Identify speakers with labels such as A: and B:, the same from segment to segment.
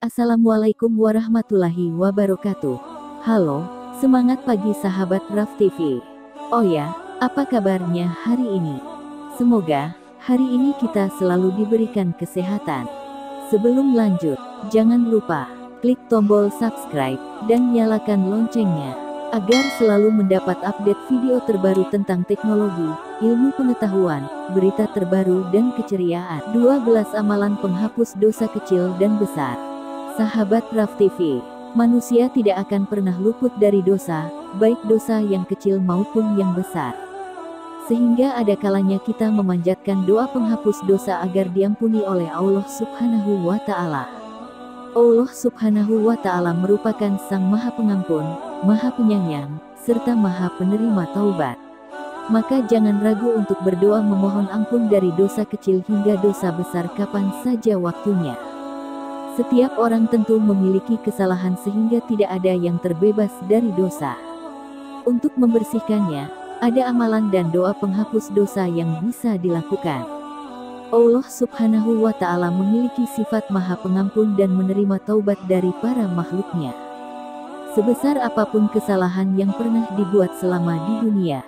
A: Assalamualaikum warahmatullahi wabarakatuh. Halo, semangat pagi sahabat Raf TV. Oh ya, apa kabarnya hari ini? Semoga hari ini kita selalu diberikan kesehatan. Sebelum lanjut, jangan lupa klik tombol subscribe dan nyalakan loncengnya agar selalu mendapat update video terbaru tentang teknologi, ilmu pengetahuan, berita terbaru dan keceriaan. 12 amalan penghapus dosa kecil dan besar. Sahabat Raf TV, manusia tidak akan pernah luput dari dosa, baik dosa yang kecil maupun yang besar. Sehingga ada kalanya kita memanjatkan doa penghapus dosa agar diampuni oleh Allah Subhanahu wa Ta'ala. Allah Subhanahu wa Ta'ala merupakan Sang Maha Pengampun, Maha Penyayang, serta Maha Penerima Taubat. Maka jangan ragu untuk berdoa memohon ampun dari dosa kecil hingga dosa besar kapan saja waktunya. Setiap orang tentu memiliki kesalahan sehingga tidak ada yang terbebas dari dosa. Untuk membersihkannya, ada amalan dan doa penghapus dosa yang bisa dilakukan. Allah Subhanahu wa Ta'ala memiliki sifat Maha Pengampun dan menerima taubat dari para makhluknya. Sebesar apapun kesalahan yang pernah dibuat selama di dunia,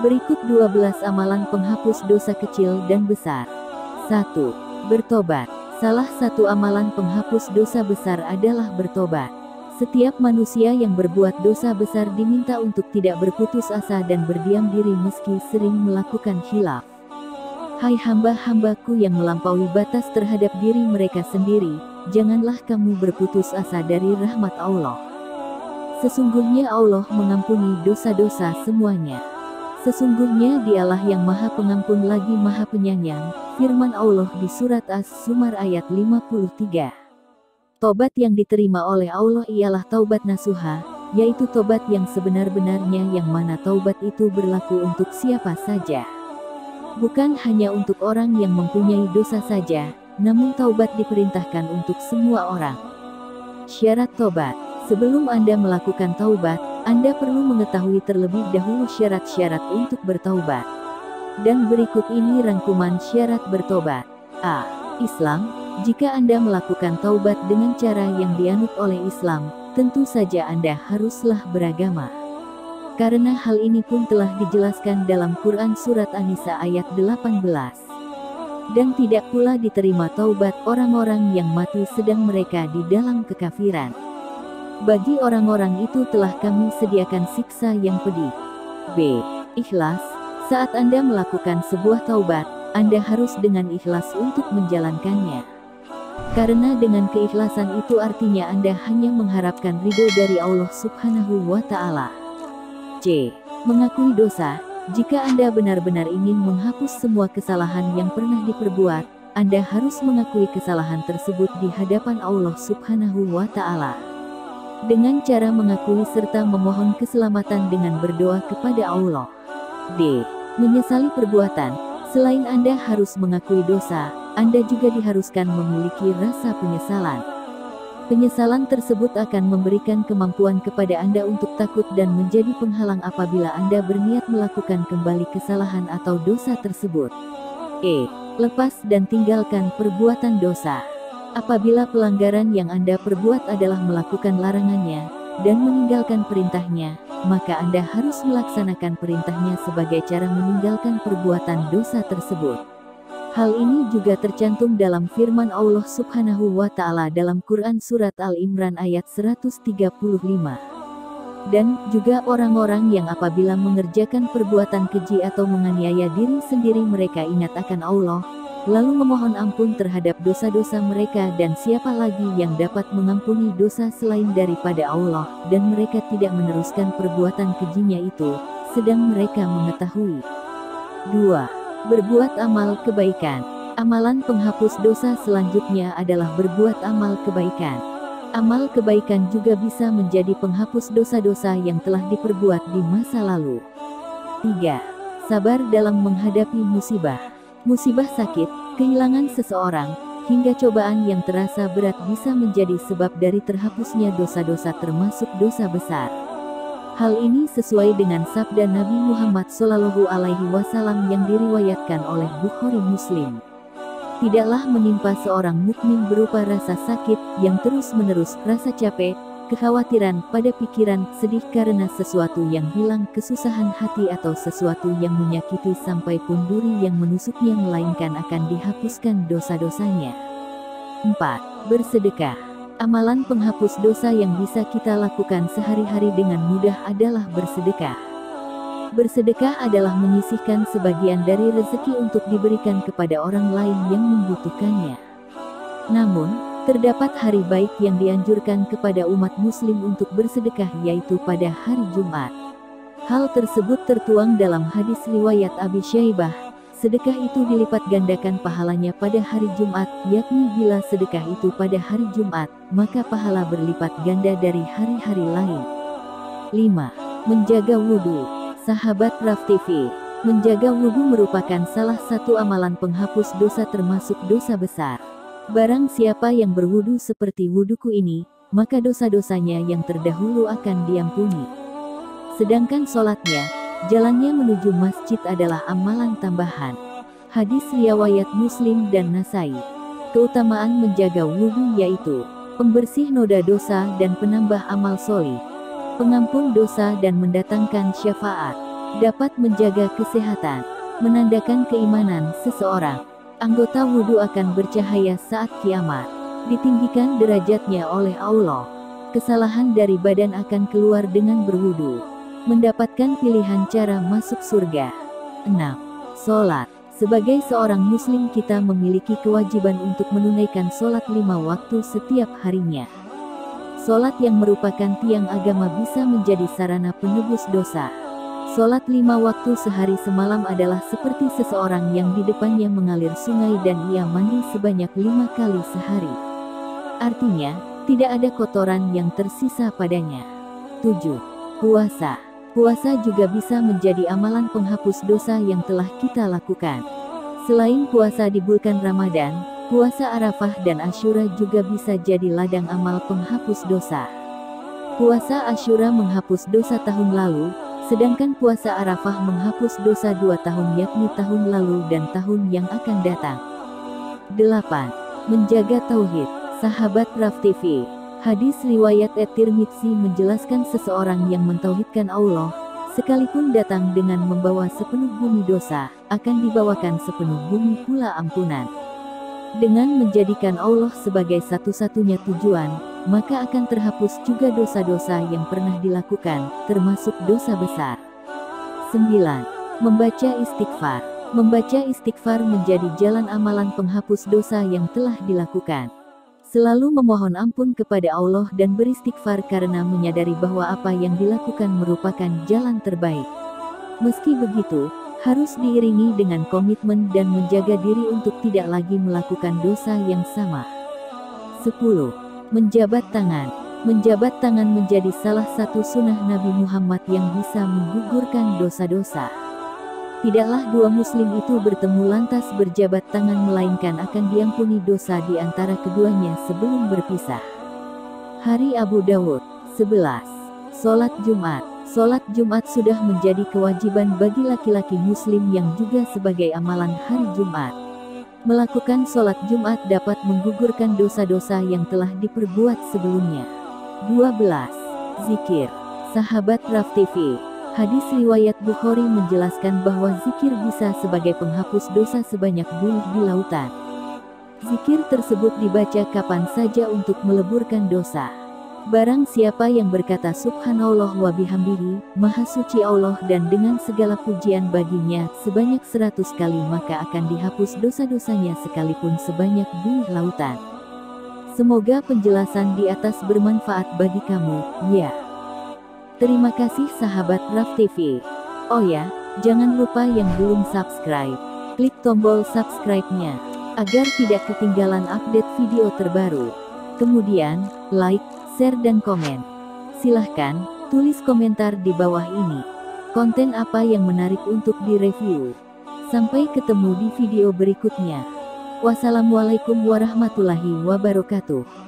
A: berikut 12 amalan penghapus dosa kecil dan besar. 1. Bertobat. Salah satu amalan penghapus dosa besar adalah bertobat. Setiap manusia yang berbuat dosa besar diminta untuk tidak berputus asa dan berdiam diri meski sering melakukan khilaf. Hai hamba-hambaku yang melampaui batas terhadap diri mereka sendiri, janganlah kamu berputus asa dari rahmat Allah. Sesungguhnya Allah mengampuni dosa-dosa semuanya. Sesungguhnya Dialah yang Maha Pengampun lagi Maha Penyayang, firman Allah di surat As-Zumar ayat 53. Tobat yang diterima oleh Allah ialah taubat nasuha, yaitu tobat yang sebenar-benarnya yang mana taubat itu berlaku untuk siapa saja. Bukan hanya untuk orang yang mempunyai dosa saja, namun taubat diperintahkan untuk semua orang. Syarat tobat. Sebelum Anda melakukan taubat, Anda perlu mengetahui terlebih dahulu syarat-syarat untuk bertaubat. Dan berikut ini rangkuman syarat bertobat. A. Islam. Jika Anda melakukan taubat dengan cara yang dianut oleh Islam, tentu saja Anda haruslah beragama. Karena hal ini pun telah dijelaskan dalam Quran Surat An-Nisa ayat 18. Dan tidak pula diterima taubat orang-orang yang mati sedang mereka di dalam kekafiran. Bagi orang-orang itu telah kami sediakan siksa yang pedih. B. Ikhlas. Saat Anda melakukan sebuah taubat, Anda harus dengan ikhlas untuk menjalankannya. Karena dengan keikhlasan itu artinya Anda hanya mengharapkan ridho dari Allah Subhanahu wa Ta'ala. C. Mengakui dosa. Jika Anda benar-benar ingin menghapus semua kesalahan yang pernah diperbuat, Anda harus mengakui kesalahan tersebut di hadapan Allah Subhanahu wa Ta'ala. Dengan cara mengakui serta memohon keselamatan dengan berdoa kepada Allah. D. Menyesali perbuatan. Selain Anda harus mengakui dosa, Anda juga diharuskan memiliki rasa penyesalan. Penyesalan tersebut akan memberikan kemampuan kepada Anda untuk takut dan menjadi penghalang apabila Anda berniat melakukan kembali kesalahan atau dosa tersebut. E. Lepas dan tinggalkan perbuatan dosa. Apabila pelanggaran yang Anda perbuat adalah melakukan larangannya, dan meninggalkan perintahnya, maka Anda harus melaksanakan perintahnya sebagai cara meninggalkan perbuatan dosa tersebut. Hal ini juga tercantum dalam firman Allah Subhanahu wa Ta'ala dalam Quran Surat Al-Imran ayat 135. Dan juga orang-orang yang apabila mengerjakan perbuatan keji atau menganiaya diri sendiri mereka ingat akan Allah, lalu memohon ampun terhadap dosa-dosa mereka dan siapa lagi yang dapat mengampuni dosa selain daripada Allah, dan mereka tidak meneruskan perbuatan kejinya itu, sedang mereka mengetahui. 2. Berbuat amal kebaikan. Amalan penghapus dosa selanjutnya adalah berbuat amal kebaikan. Amal kebaikan juga bisa menjadi penghapus dosa-dosa yang telah diperbuat di masa lalu. 3. Sabar dalam menghadapi musibah. Musibah sakit, kehilangan seseorang, hingga cobaan yang terasa berat bisa menjadi sebab dari terhapusnya dosa-dosa termasuk dosa besar. Hal ini sesuai dengan sabda Nabi Muhammad SAW yang diriwayatkan oleh Bukhari Muslim. tidaklah menimpa seorang mukmin berupa rasa sakit yang terus-menerus, rasa capek, kekhawatiran pada pikiran, sedih karena sesuatu yang hilang, kesusahan hati atau sesuatu yang menyakiti sampai pun duri yang menusuknya, melainkan akan dihapuskan dosa-dosanya. 4. Bersedekah. Amalan penghapus dosa yang bisa kita lakukan sehari-hari dengan mudah adalah bersedekah. Bersedekah adalah menyisihkan sebagian dari rezeki untuk diberikan kepada orang lain yang membutuhkannya. Namun, terdapat hari baik yang dianjurkan kepada umat muslim untuk bersedekah, yaitu pada hari Jumat. Hal tersebut tertuang dalam hadis riwayat Abi Syaibah. Sedekah itu dilipat gandakan pahalanya pada hari Jumat, yakni bila sedekah itu pada hari Jumat, maka pahala berlipat ganda dari hari-hari lain. 5. Menjaga wudhu. Sahabat Raf TV, menjaga wudhu merupakan salah satu amalan penghapus dosa termasuk dosa besar. Barang siapa yang berwudhu seperti wudhuku ini, maka dosa-dosanya yang terdahulu akan diampuni. Sedangkan sholatnya, jalannya menuju masjid adalah amalan tambahan. Hadis riwayat Muslim dan Nasai. Keutamaan menjaga wudhu yaitu pembersih noda dosa dan penambah amal solih, pengampun dosa dan mendatangkan syafaat, dapat menjaga kesehatan, menandakan keimanan seseorang. Anggota wudhu akan bercahaya saat kiamat, ditinggikan derajatnya oleh Allah. Kesalahan dari badan akan keluar dengan berwudhu, mendapatkan pilihan cara masuk surga. 6. Sholat. Sebagai seorang muslim kita memiliki kewajiban untuk menunaikan sholat 5 waktu setiap harinya. Sholat yang merupakan tiang agama bisa menjadi sarana penebus dosa. Sholat 5 waktu sehari semalam adalah seperti seseorang yang di depannya mengalir sungai dan ia mandi sebanyak 5 kali sehari. Artinya, tidak ada kotoran yang tersisa padanya. 7. Puasa. Puasa juga bisa menjadi amalan penghapus dosa yang telah kita lakukan. Selain puasa di bulan Ramadan, puasa Arafah dan Asyura juga bisa jadi ladang amal penghapus dosa. Puasa Asyura menghapus dosa tahun lalu, sedangkan puasa Arafah menghapus dosa 2 tahun, yakni tahun lalu dan tahun yang akan datang. 8. Menjaga tauhid. Sahabat Raf TV, hadis riwayat At-Tirmidzi menjelaskan seseorang yang mentauhidkan Allah, sekalipun datang dengan membawa sepenuh bumi dosa, akan dibawakan sepenuh bumi pula ampunan. Dengan menjadikan Allah sebagai satu-satunya tujuan, maka akan terhapus juga dosa-dosa yang pernah dilakukan, termasuk dosa besar. 9. Membaca istighfar. Membaca istighfar menjadi jalan amalan penghapus dosa yang telah dilakukan. Selalu memohon ampun kepada Allah dan beristighfar karena menyadari bahwa apa yang dilakukan merupakan jalan terbaik. Meski begitu, harus diiringi dengan komitmen dan menjaga diri untuk tidak lagi melakukan dosa yang sama. 10. Menjabat tangan. Menjabat tangan menjadi salah satu sunnah Nabi Muhammad yang bisa menggugurkan dosa-dosa. Tidaklah dua muslim itu bertemu lantas berjabat tangan, melainkan akan diampuni dosa di antara keduanya sebelum berpisah. Hari Abu Dawud. 11. Sholat Jumat. Sholat Jumat sudah menjadi kewajiban bagi laki-laki muslim yang juga sebagai amalan hari Jumat. Melakukan sholat Jumat dapat menggugurkan dosa-dosa yang telah diperbuat sebelumnya. 12. Zikir. Sahabat Raf TV, hadis riwayat Bukhari menjelaskan bahwa zikir bisa sebagai penghapus dosa sebanyak buih di lautan. Zikir tersebut dibaca kapan saja untuk meleburkan dosa. Barang siapa yang berkata Subhanallah wa bihamdihi, Maha Suci Allah dan dengan segala pujian baginya sebanyak 100 kali, maka akan dihapus dosa-dosanya sekalipun sebanyak buih lautan. Semoga penjelasan di atas bermanfaat bagi kamu, ya. Terima kasih sahabat Raf TV. Oh ya, jangan lupa yang belum subscribe, klik tombol subscribe-nya, agar tidak ketinggalan update video terbaru. Kemudian, like, share dan komen. Silahkan, tulis komentar di bawah ini. Konten apa yang menarik untuk direview. Sampai ketemu di video berikutnya. Wassalamualaikum warahmatullahi wabarakatuh.